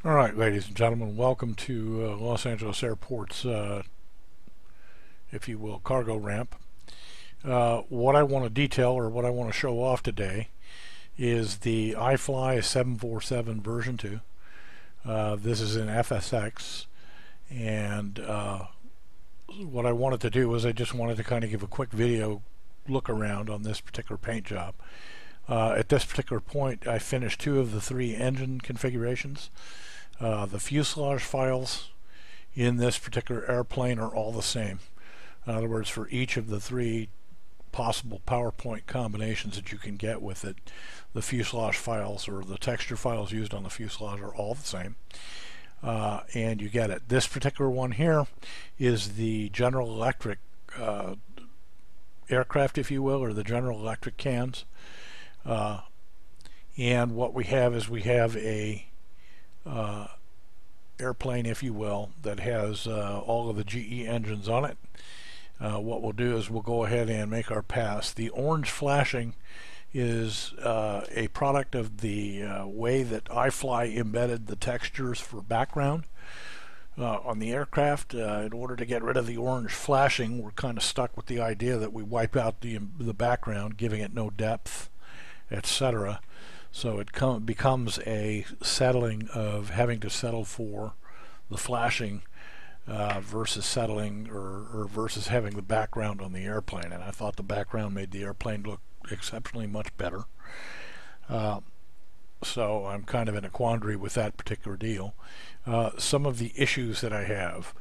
All right, ladies and gentlemen, welcome to Los Angeles Airport's, if you will, cargo ramp. What I want to detail, or what I want to show off today, is the iFly 747 version 2. This is in FSX, and what I wanted to do was I just wanted to kind of give a quick video look around on this particular paint job. At this particular point, I finished 2 of the 3 engine configurations. The fuselage files in this particular airplane are all the same. In other words, for each of the 3 possible PowerPoint combinations that you can get with it, the fuselage files or the texture files used on the fuselage are all the same. And you get it. This particular one here is the General Electric aircraft, if you will, or the General Electric cans. And what we have is we have a airplane, if you will, that has all of the GE engines on it. What we'll do is we'll go ahead and make our pass. The orange flashing is a product of the way that iFly embedded the textures for background on the aircraft. In order to get rid of the orange flashing, we're kind of stuck with the idea that we wipe out the background, giving it no depth, etc. So it becomes a settling of having to settle for the flashing versus settling or versus having the background on the airplane. And I thought the background made the airplane look exceptionally much better. So I'm kind of in a quandary with that particular deal. Some of the issues that I have,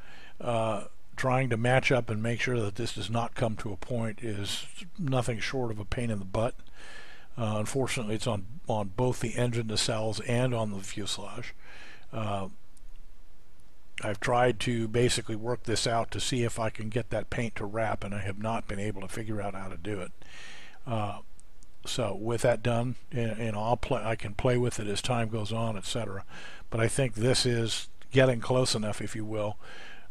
trying to match up and make sure that this does not come to a point, is nothing short of a pain in the butt. Unfortunately, it's on both the engine nacelles and on the fuselage. I've tried to basically work this out to see if I can get that paint to wrap, and I have not been able to figure out how to do it. So with that done, and I can play with it as time goes on, etc. But I think this is getting close enough, if you will,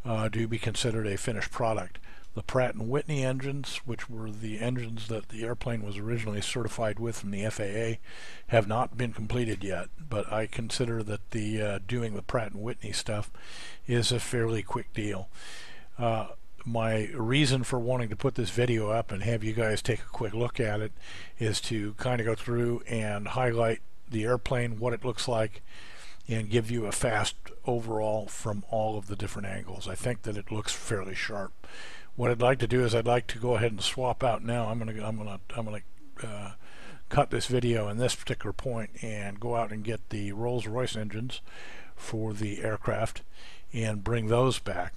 to be considered a finished product. The Pratt & Whitney engines, which were the engines that the airplane was originally certified with from the FAA, have not been completed yet, but I consider that the doing the Pratt & Whitney stuff is a fairly quick deal. My reason for wanting to put this video up and have you guys take a quick look at it is to kind of go through and highlight the airplane, what it looks like, and give you a fast overall from all of the different angles. I think that it looks fairly sharp. What I'd like to do is I'd like to go ahead and swap out now. I'm gonna cut this video in this particular point and go out and get the Rolls-Royce engines for the aircraft and bring those back.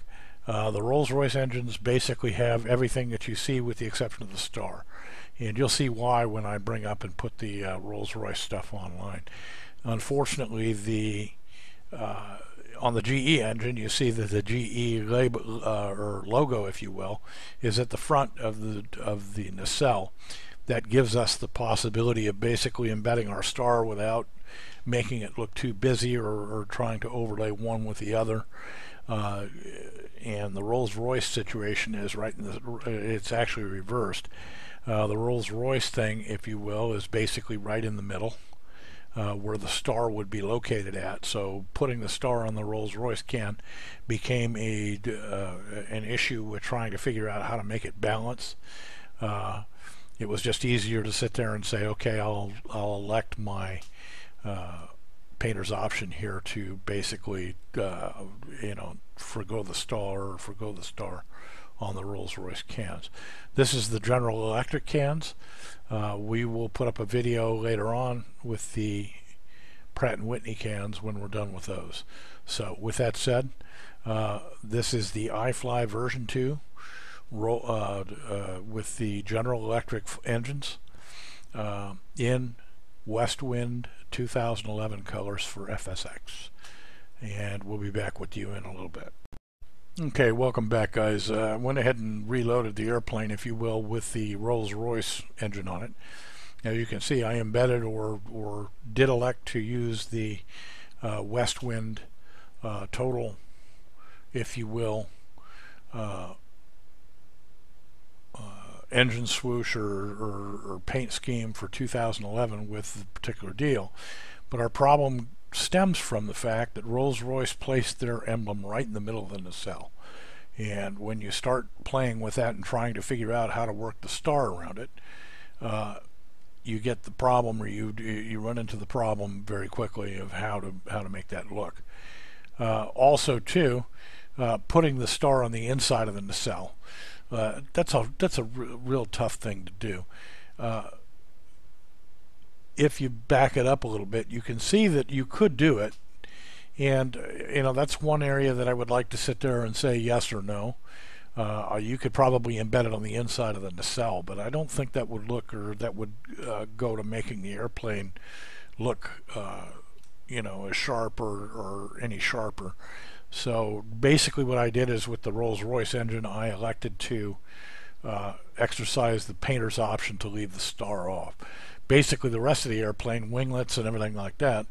The Rolls-Royce engines basically have everything that you see with the exception of the star, and you'll see why when I bring up and put the Rolls-Royce stuff online. Unfortunately, the on the GE engine, you see that the GE label or logo, if you will, is at the front of the nacelle. That gives us the possibility of basically embedding our star without making it look too busy or trying to overlay one with the other. And the Rolls-Royce situation is right in it's actually reversed. The Rolls-Royce thing, if you will, is basically right in the middle. Where the star would be located at. So putting the star on the Rolls-Royce can became an issue with trying to figure out how to make it balance. It was just easier to sit there and say, okay, I'll elect my painter's option here to basically forgo the star on the Rolls-Royce cans. This is the General Electric cans. We will put up a video later on with the Pratt & Whitney cans when we're done with those. So with that said, this is the iFly version 2 with the General Electric engines in WestWind 2011 colors for FSX. And we'll be back with you in a little bit. Okay, welcome back, guys. I went ahead and reloaded the airplane, if you will, with the Rolls-Royce engine on it. Now you can see I embedded or did elect to use the WestWind total, if you will, engine swoosh or paint scheme for 2011 with the particular deal. But our problem stems from the fact that Rolls-Royce placed their emblem right in the middle of the nacelle. And when you start playing with that and trying to figure out how to work the star around it, you get the problem, or you run into the problem very quickly of how to make that look. Also, too, putting the star on the inside of the nacelle, that's a real tough thing to do. If you back it up a little bit, you can see that you could do it, and that's one area that I would like to sit there and say yes or no. You could probably embed it on the inside of the nacelle, but I don't think that would look, or that would go to making the airplane look as sharp or any sharper. So basically what I did is, with the Rolls-Royce engine, I elected to exercise the painter's option to leave the star off. Basically the rest of the airplane, winglets and everything like that,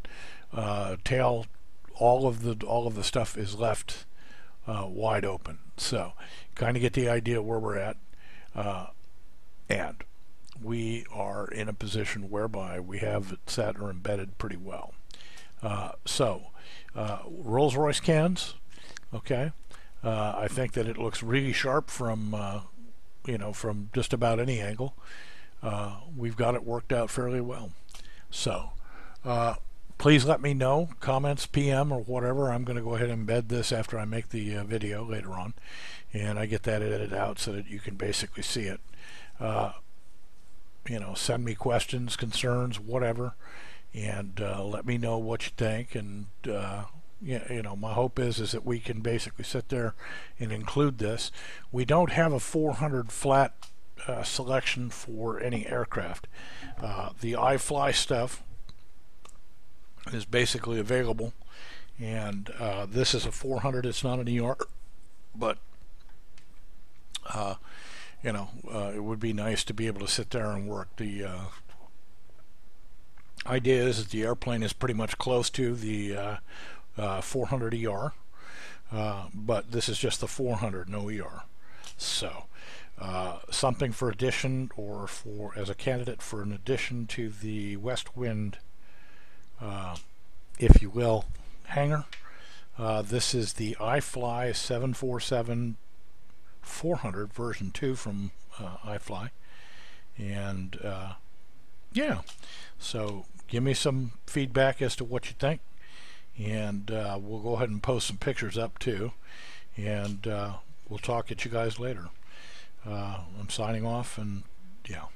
tail, all of the stuff is left wide open. So kind of get the idea where we're at, and we are in a position whereby we have it set or embedded pretty well. Rolls-Royce cans, okay. I think that it looks really sharp from from just about any angle. We've got it worked out fairly well. So please let me know, comments, PM, or whatever. I'm going to go ahead and embed this after I make the video later on, and I get that edited out so that you can basically see it. Send me questions, concerns, whatever, and let me know what you think. And my hope is that we can basically sit there and include this. We don't have a 400 flat selection for any aircraft. The iFly stuff is basically available, and this is a 400. It's not an ER, but it would be nice to be able to sit there and work. The idea is that the airplane is pretty much close to the 400 ER, but this is just the 400, no ER. So something for addition, or as a candidate for an addition to the WestWind, if you will, hangar. This is the iFly 747-400 version 2 from iFly, and yeah, so give me some feedback as to what you think, and we'll go ahead and post some pictures up too, and we'll talk at you guys later. I'm signing off, and yeah.